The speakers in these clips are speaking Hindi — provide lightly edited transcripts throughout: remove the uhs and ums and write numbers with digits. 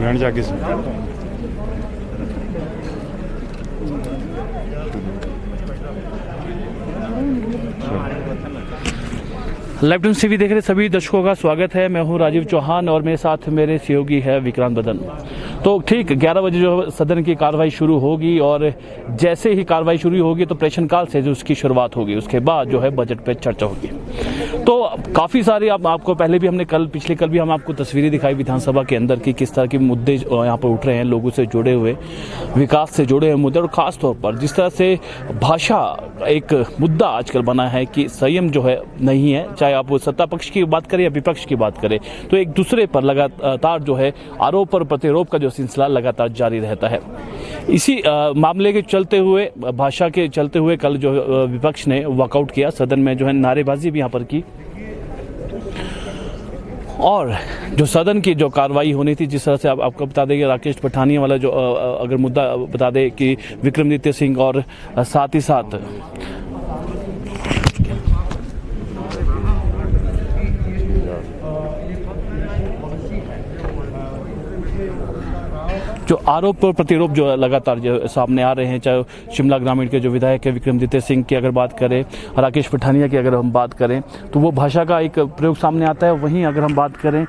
ग्रहण जाके लाइव न्यूज़ टीवी देख रहे सभी दर्शकों का स्वागत है। मैं हूं राजीव चौहान और मेरे साथ मेरे सहयोगी है विक्रांत बदन। तो ठीक 11 बजे जो सदन की कार्रवाई शुरू होगी और जैसे ही कार्रवाई शुरू होगी तो प्रश्नकाल से जो उसकी शुरुआत होगी, उसके बाद जो है बजट पे चर्चा होगी। तो काफ़ी सारे आपको पहले भी हमने पिछले कल भी हम आपको तस्वीरें दिखाई विधानसभा के अंदर की किस तरह के मुद्दे यहाँ पर उठ रहे हैं, लोगों से जुड़े हुए, विकास से जुड़े हुए मुद्दे, और खास तौर पर जिस तरह से भाषा एक मुद्दा आजकल बना है कि संयम जो है नहीं है, चाहे आप सत्ता पक्ष की बात करें या विपक्ष की बात करें, तो एक दूसरे पर लगातार जो है आरोप और प्रतिरोप का जो सिलसिला लगातार जारी रहता है। इसी मामले के चलते हुए, भाषा के चलते हुए कल जो विपक्ष ने वॉकआउट किया, सदन में जो है नारेबाजी भी यहाँ पर की, और जो सदन की जो कार्रवाई होनी थी, जिस तरह से आपको बता दें कि राकेश पठानिया वाला जो अगर मुद्दा बता दें कि विक्रमादित्य सिंह और साथ ही साथ जो आरोप और प्रतिरोप जो लगातार जो सामने आ रहे हैं, चाहे शिमला ग्रामीण के जो विधायक है विक्रमादित्य सिंह की अगर बात करें, राकेश पठानिया की अगर हम बात करें, तो वो भाषा का एक प्रयोग सामने आता है। वहीं अगर हम बात करें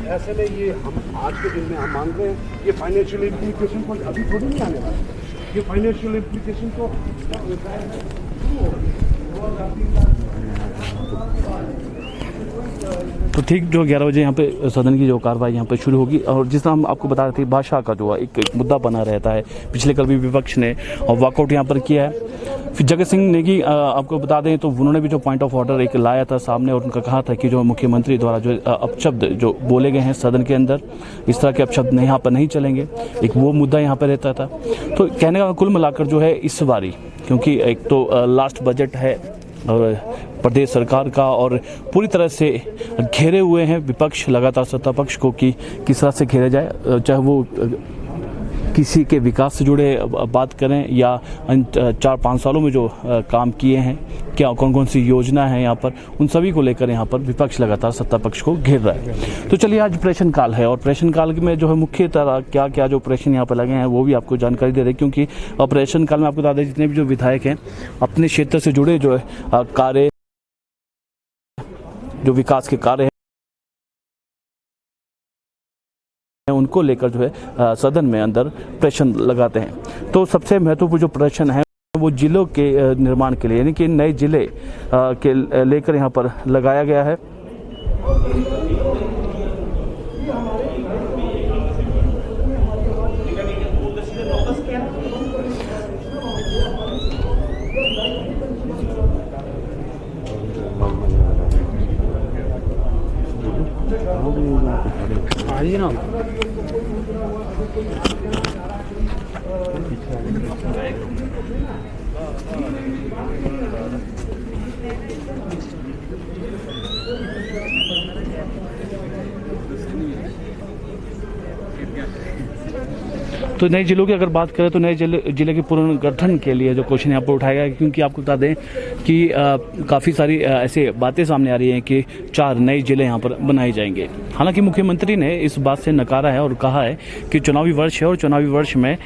ऐसे में ये हम आज के दिन में हम मांग रहे हैं, ये फाइनेंशियल इम्प्लीकेशन को अभी थोड़ी नहीं आने वाला है। ये फाइनेंशियल इम्प्लीकेशन को तो ठीक जो 11 बजे यहाँ पे सदन की जो कार्रवाई यहाँ पे शुरू होगी, और जिस तरह हम आपको बता रहे थे भाषा का जो एक मुद्दा बना रहता है, पिछले कल भी विपक्ष ने वॉकआउट यहाँ पर किया है। फिर जगत सिंह नेगी आपको बता दें तो उन्होंने भी जो पॉइंट ऑफ ऑर्डर एक लाया था सामने, और उनका कहा था कि जो मुख्यमंत्री द्वारा जो अपशब्द जो बोले गए हैं सदन के अंदर, इस तरह के अपशब्द यहाँ पर नहीं चलेंगे, एक वो मुद्दा यहाँ पर रहता था। तो कहने का कुल मिलाकर जो है इस बारी, क्योंकि एक तो लास्ट बजट है और प्रदेश सरकार का, और पूरी तरह से घेरे हुए हैं विपक्ष लगातार सत्ता पक्ष को कि किस तरह से घेरा जाए, चाहे वो किसी के विकास से जुड़े बात करें या 4-5 सालों में जो काम किए हैं, क्या कौन कौन सी योजना है यहाँ पर, उन सभी को लेकर यहाँ पर विपक्ष लगातार सत्ता पक्ष को घेर रहा है। तो चलिए, आज प्रश्नकाल है और प्रश्नकाल में जो है मुख्य तरह क्या क्या जो प्रश्न यहाँ पर लगे हैं वो भी आपको जानकारी दे रहे हैं, क्योंकि प्रश्नकाल में आपको बता दें जितने भी जो विधायक हैं अपने क्षेत्र से जुड़े जो है कार्य, जो विकास के कार्य उनको लेकर जो है सदन में अंदर प्रश्न लगाते हैं। तो सबसे महत्वपूर्ण जो प्रश्न है वो जिलों के निर्माण के लिए, यानी कि नए जिले के लेकर यहाँ पर लगाया गया है। आइए ना, तो नए जिलों की अगर बात करें तो नए जिले के पुनर्गठन के लिए जो क्वेश्चन यहाँ पर उठाया गया, क्योंकि आपको बता दें कि काफ़ी सारी ऐसे बातें सामने आ रही हैं कि 4 नए जिले यहाँ पर बनाए जाएंगे। हालांकि मुख्यमंत्री ने इस बात से नकारा है और कहा है कि चुनावी वर्ष है और चुनावी वर्ष में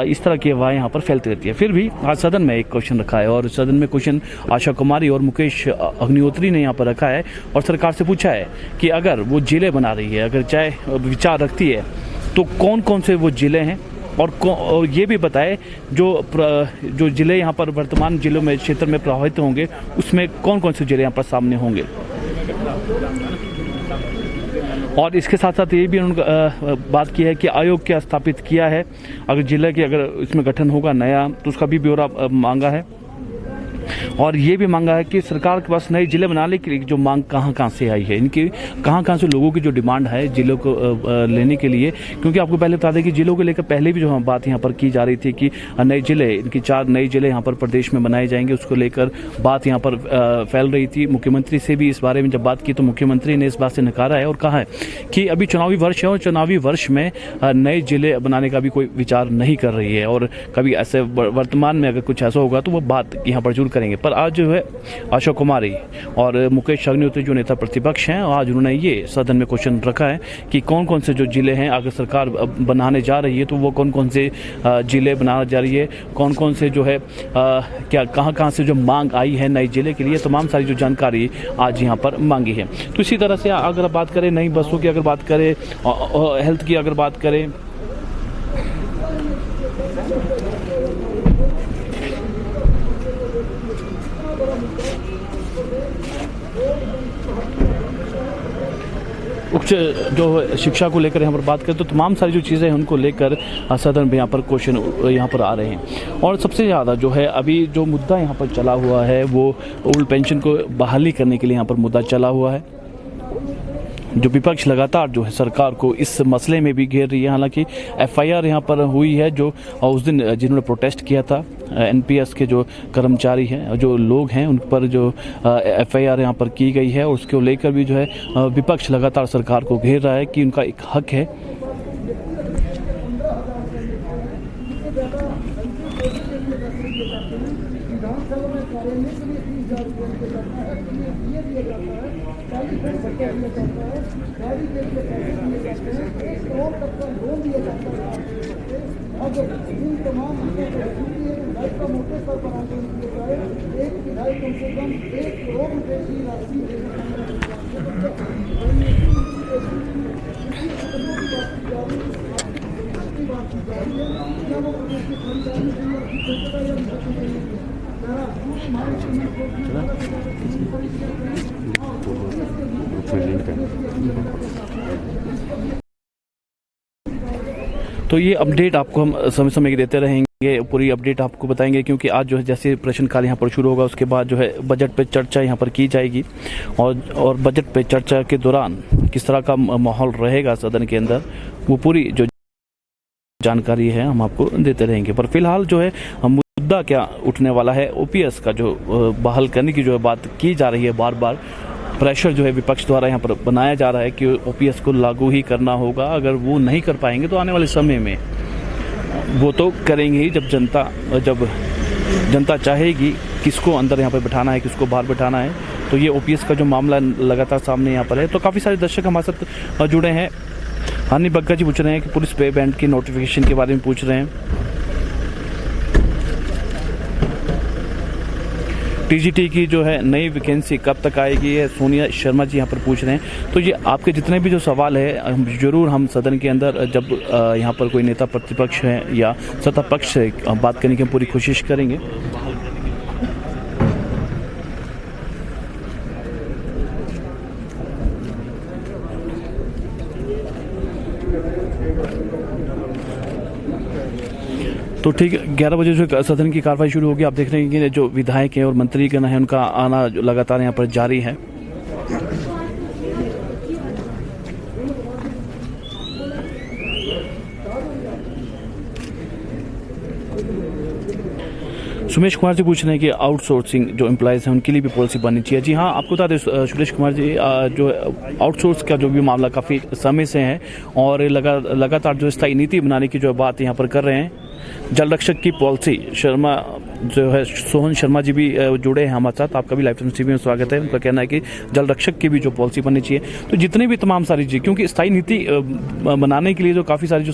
इस तरह की अफवाहें यहाँ पर फैलती रहती है। फिर भी आज सदन में एक क्वेश्चन रखा है और सदन में क्वेश्चन आशा कुमारी और मुकेश अग्निहोत्री ने यहाँ पर रखा है और सरकार से पूछा है कि अगर वो जिले बना रही है, अगर चाहे विचार रखती है, तो कौन कौन से वो जिले हैं, और ये भी बताए जो जिले यहाँ पर वर्तमान जिलों में क्षेत्र में प्रभावित होंगे उसमें कौन कौन से जिले यहाँ पर सामने होंगे। और इसके साथ साथ ये भी उन्होंने बात की है कि आयोग क्या स्थापित किया है, अगर जिले की अगर इसमें गठन होगा नया तो उसका भी ब्यौरा मांगा है। और ये भी मांगा है कि सरकार के पास नए जिले बनाने के लिए जो मांग कहाँ से आई है, इनकी कहाँ से लोगों की जो डिमांड है जिलों को लेने के लिए। क्योंकि आपको पहले बता दें कि जिलों को लेकर पहले भी जो बात यहाँ पर की जा रही थी कि नए जिले, इनकी 4 नए जिले यहाँ पर प्रदेश में बनाए जाएंगे, उसको लेकर बात यहाँ पर फैल रही थी। मुख्यमंत्री से भी इस बारे में जब बात की तो मुख्यमंत्री ने इस बात से नकारा है और कहा है कि अभी चुनावी वर्ष है और चुनावी वर्ष में नए जिले बनाने का भी कोई विचार नहीं कर रही है, और कभी ऐसे वर्तमान में अगर कुछ ऐसा होगा तो वो बात यहाँ पर जरूर करेंगे। पर आज जो है अशोक कुमारी और मुकेश अग्निहोत्री जो नेता प्रतिपक्ष हैं, आज उन्होंने ये सदन में क्वेश्चन रखा है कि कौन कौन से जो जिले हैं अगर सरकार बनाने जा रही है तो वो कौन कौन से जिले बनाने जा रही है, कौन कौन से जो है क्या कहाँ से जो मांग आई है नए जिले के लिए, तमाम सारी जो जानकारी आज यहाँ पर मांगी है। तो इसी तरह से अगर बात करें नई बसों की, अगर बात करें हेल्थ की, अगर बात करें उच्च जो शिक्षा को लेकर यहाँ पर बात करें तो तमाम सारी जो चीज़ें हैं उनको लेकर सदन में यहाँ पर क्वेश्चन यहाँ पर आ रहे हैं। और सबसे ज़्यादा जो है अभी जो मुद्दा यहाँ पर चला हुआ है वो ओल्ड पेंशन को बहाली करने के लिए यहाँ पर मुद्दा चला हुआ है। जो विपक्ष लगातार जो है सरकार को इस मसले में भी घेर रही है। हालांकि एफआईआर यहाँ पर हुई है, जो उस दिन जिन्होंने प्रोटेस्ट किया था एनपीएस के जो कर्मचारी हैं, जो लोग हैं, उन पर जो एफआईआर यहाँ पर की गई है, उसको लेकर भी जो है विपक्ष लगातार सरकार को घेर रहा है कि उनका एक हक है। तो ये अपडेट आपको हम समय समय की देते रहेंगे, पूरी अपडेट आपको बताएंगे, क्योंकि आज जो है जैसे प्रश्नकाल यहाँ पर शुरू होगा उसके बाद जो है बजट पे चर्चा यहाँ पर की जाएगी और बजट पे चर्चा के दौरान किस तरह का माहौल रहेगा सदन के अंदर, वो पूरी जो जानकारी है हम आपको देते रहेंगे। पर फिलहाल जो है मुद्दा क्या उठने वाला है, ओपीएस का जो बहाल करने की जो है बात की जा रही है, बार बार प्रेशर जो है विपक्ष द्वारा यहाँ पर बनाया जा रहा है कि ओपीएस को लागू ही करना होगा। अगर वो नहीं कर पाएंगे तो आने वाले समय में वो तो करेंगे ही, जब जनता चाहेगी किसको अंदर यहाँ पर बैठाना है, किसको बाहर बैठाना है। तो ये ओपीएस का जो मामला लगातार सामने यहाँ पर है। तो काफ़ी सारे दर्शक हमारे साथ जुड़े हैं। हानि बग्गा जी पूछ रहे हैं कि पुलिस पे बैंड की नोटिफिकेशन के बारे में पूछ रहे हैं। टीजीटी की जो है नई वैकेंसी कब तक आएगी है सोनिया शर्मा जी यहाँ पर पूछ रहे हैं। तो ये आपके जितने भी जो सवाल है जरूर हम सदन के अंदर जब यहाँ पर कोई नेता प्रतिपक्ष है या सत्ता पक्ष से बात करने की पूरी कोशिश करेंगे। तो ठीक 11 बजे जो सदन की कार्रवाई शुरू होगी। आप देख रहे हैं कि जो विधायक हैं और मंत्रीगण हैं उनका आना लगातार यहाँ पर जारी है। सुमेश कुमार जी पूछ रहे हैं कि आउटसोर्सिंग जो एम्प्लॉयज़ हैं उनके लिए भी पॉलिसी बननी चाहिए। जी हाँ, आपको बता दें सुरेश कुमार जी, जो आउटसोर्स का जो भी मामला काफ़ी समय से है और लगातार जो स्थायी नीति बनाने की जो बात यहाँ पर कर रहे हैं। जल रक्षक की पॉलिसी शर्मा जो है सोहन शर्मा जी भी जुड़े हैं हमारे साथ। आपका भी लाइव टीवी में स्वागत है। उनका कहना है कि जल रक्षक की भी जो पॉलिसी बननी चाहिए। तो जितने भी तमाम सारी चीज़, क्योंकि स्थायी नीति बनाने के लिए जो काफ़ी सारे जो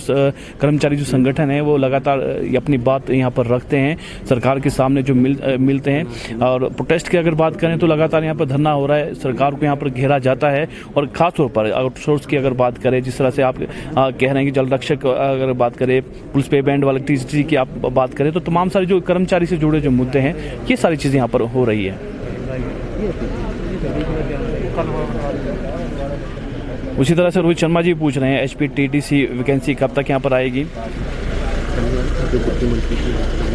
कर्मचारी जो संगठन है वो लगातार अपनी बात यहाँ पर रखते हैं, सरकार के सामने जो मिलते हैं। और प्रोटेस्ट की अगर बात करें तो लगातार यहाँ पर धरना हो रहा है, सरकार को यहाँ पर घेरा जाता है। और खासतौर पर आउटसोर्स की अगर बात करें, जिस तरह से आप कह रहे हैं कि जल रक्षक अगर बात करें, पुलिस पे बैंड वाले टीजीटी की आप बात करें, तो तमाम सारे जो कर्मचारी से जुड़े जो मुद्दे हैं ये सारी चीज़ें यहाँ पर हो रही है। उसी तरह से रोहित शर्मा जी पूछ रहे हैं एचपीटीडीसी वैकेंसी कब तक यहाँ पर आएगी।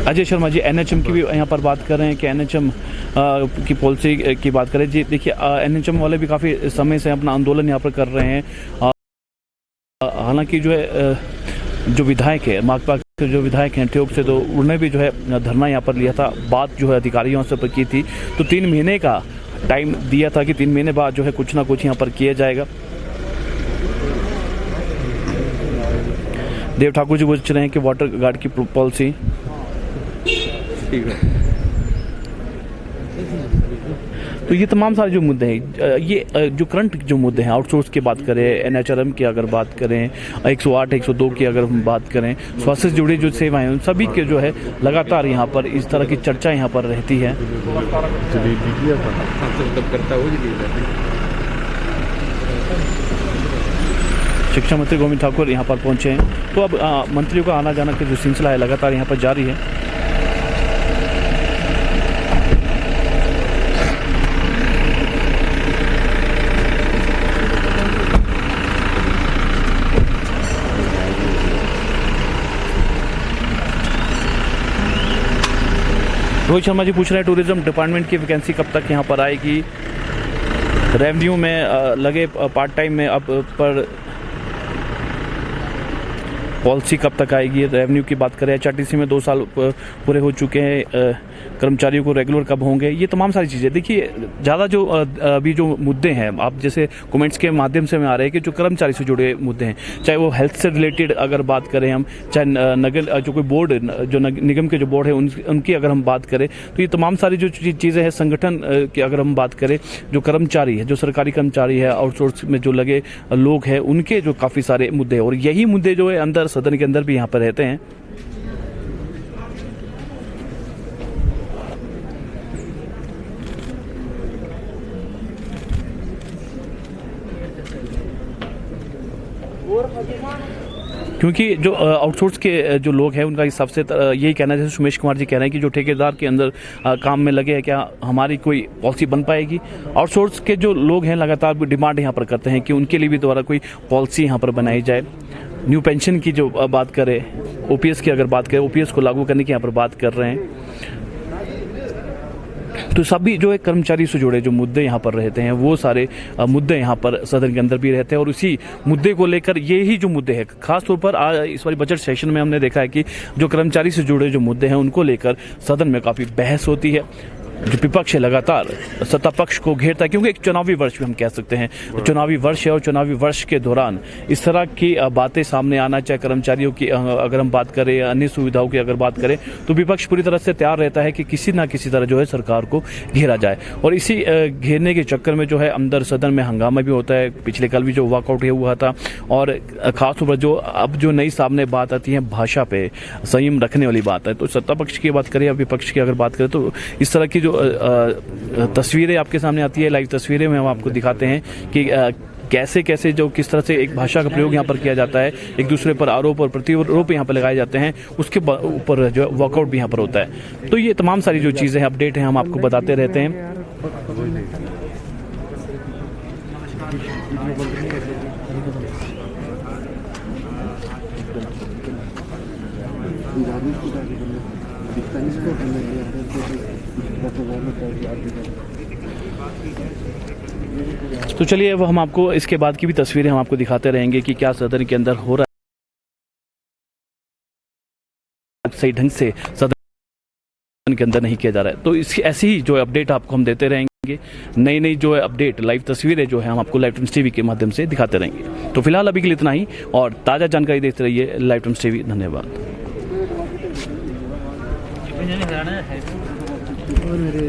अजय शर्मा जी एनएचएम की भी यहाँ पर बात कर रहे हैं कि एनएचएम की पॉलिसी की बात करें जी, देखिए एनएचएम वाले भी काफ़ी समय से अपना आंदोलन यहाँ पर कर रहे हैं। हालांकि जो है जो विधायक है माकपा के जो विधायक हैं ठियोग से, तो उन्होंने भी जो है धरना यहाँ पर लिया था, बात जो है अधिकारियों से पर की थी, तो 3 महीने का टाइम दिया था कि 3 महीने बाद जो है कुछ ना कुछ यहाँ पर किया जाएगा। देव ठाकुर जी पूछ रहे हैं कि वाटर गार्ड की पॉलिसी ठीक है। तो ये तमाम सारे जो मुद्दे हैं, ये जो करंट जो मुद्दे हैं, आउटसोर्स की बात करें, एनएचआरएम की अगर बात करें, 108 102 की अगर हम बात करें, स्वास्थ्य से जुड़ी जो सेवाएं हैं, सभी के जो है लगातार यहाँ पर इस तरह की चर्चा यहाँ पर रहती है। शिक्षा मंत्री गोविंद ठाकुर यहाँ पर पहुंचे हैं, तो अब मंत्रियों का आना जाना का जो सिलसिला है लगातार यहाँ पर जारी है। रोहित शर्मा जी पूछ रहे हैं टूरिज्म डिपार्टमेंट की वैकेंसी कब तक यहाँ पर आएगी। रेवेन्यू में लगे पार्ट टाइम में अब पर पॉलिसी कब तक आएगी। रेवेन्यू की बात करें, एचआरटीसी में 2 साल पूरे हो चुके हैं, कर्मचारियों को रेगुलर कब होंगे, ये तमाम सारी चीज़ें। देखिए ज़्यादा जो अभी जो मुद्दे हैं, आप जैसे कमेंट्स के माध्यम से में आ रहे हैं कि जो कर्मचारी से जुड़े मुद्दे हैं, चाहे वो हेल्थ से रिलेटेड अगर बात करें हम, चाहे नगर जो कोई बोर्ड जो निगम के जो बोर्ड है उनकी अगर हम बात करें, तो ये तमाम सारी जो चीज़ें हैं संगठन की अगर हम बात करें, जो कर्मचारी है, जो सरकारी कर्मचारी है, आउटसोर्स में जो लगे लोग हैं, उनके जो काफ़ी सारे मुद्दे हैं, और यही मुद्दे जो है अंदर सदन के अंदर भी यहाँ पर रहते हैं। क्योंकि जो आउटसोर्स के जो लोग हैं उनका सबसे यही कहना है, जैसे सुमेश कुमार जी कह रहे हैं कि जो ठेकेदार के अंदर काम में लगे हैं, क्या हमारी कोई पॉलिसी बन पाएगी। आउटसोर्स के जो लोग हैं लगातार डिमांड यहाँ पर करते हैं कि उनके लिए भी दोबारा कोई पॉलिसी यहाँ पर बनाई जाए। न्यू पेंशन की जो बात करें, ओपीएस की अगर बात करें, ओपीएस को लागू करने की यहाँ पर बात कर रहे हैं। तो सभी जो है कर्मचारी से जुड़े जो मुद्दे यहाँ पर रहते हैं, वो सारे मुद्दे यहाँ पर सदन के अंदर भी रहते हैं, और उसी मुद्दे को लेकर ये ही जो मुद्दे हैं, खासतौर पर इस बार बजट सेशन में हमने देखा है कि जो कर्मचारी से जुड़े जो मुद्दे हैं उनको लेकर सदन में काफ़ी बहस होती है। जो विपक्ष है लगातार सत्ता पक्ष को घेरता है, क्योंकि एक चुनावी वर्ष भी हम कह सकते हैं, चुनावी वर्ष है, और चुनावी वर्ष के दौरान इस तरह की बातें सामने आना, चाहे कर्मचारियों की अगर हम बात करें, अन्य सुविधाओं की अगर बात करें, तो विपक्ष पूरी तरह से तैयार रहता है कि किसी ना किसी तरह जो है सरकार को घेरा जाए। और इसी घेरने के चक्कर में जो है अंदर सदन में हंगामा भी होता है। पिछले कल भी जो वॉकआउट हुआ था, और खासतौर पर जो अब जो नई सामने बात आती है भाषा पे संयम रखने वाली बात है, तो सत्ता पक्ष की बात करें या विपक्ष की अगर बात करें, तो इस तरह की जो तस्वीरें आपके सामने आती है, लाइव तस्वीरें में हम आपको दिखाते हैं कि कैसे कैसे जो किस तरह से एक भाषा का प्रयोग यहाँ पर किया जाता है, एक दूसरे पर आरोप और प्रतिआरोप यहाँ पर लगाए जाते हैं, उसके ऊपर जो वॉकआउट भी यहाँ पर होता है। तो ये तमाम सारी जो चीज़ें हैं, अपडेट हैं, हम आपको बताते रहते हैं। तो चलिए अब हम आपको इसके बाद की भी तस्वीरें हम आपको दिखाते रहेंगे कि क्या सदन के अंदर हो रहा है, सही ढंग से सदन के अंदर नहीं किया जा रहा है। तो इसकी ऐसी ही जो अपडेट आपको हम देते रहेंगे, नई नई जो है अपडेट, लाइव तस्वीरें जो है हम आपको लाइव टाइम्स टीवी के माध्यम से दिखाते रहेंगे। तो फिलहाल अभी के लिए इतना ही, और ताज़ा जानकारी देखते रहिए लाइव टाइम्स टीवी। धन्यवाद। और मेरे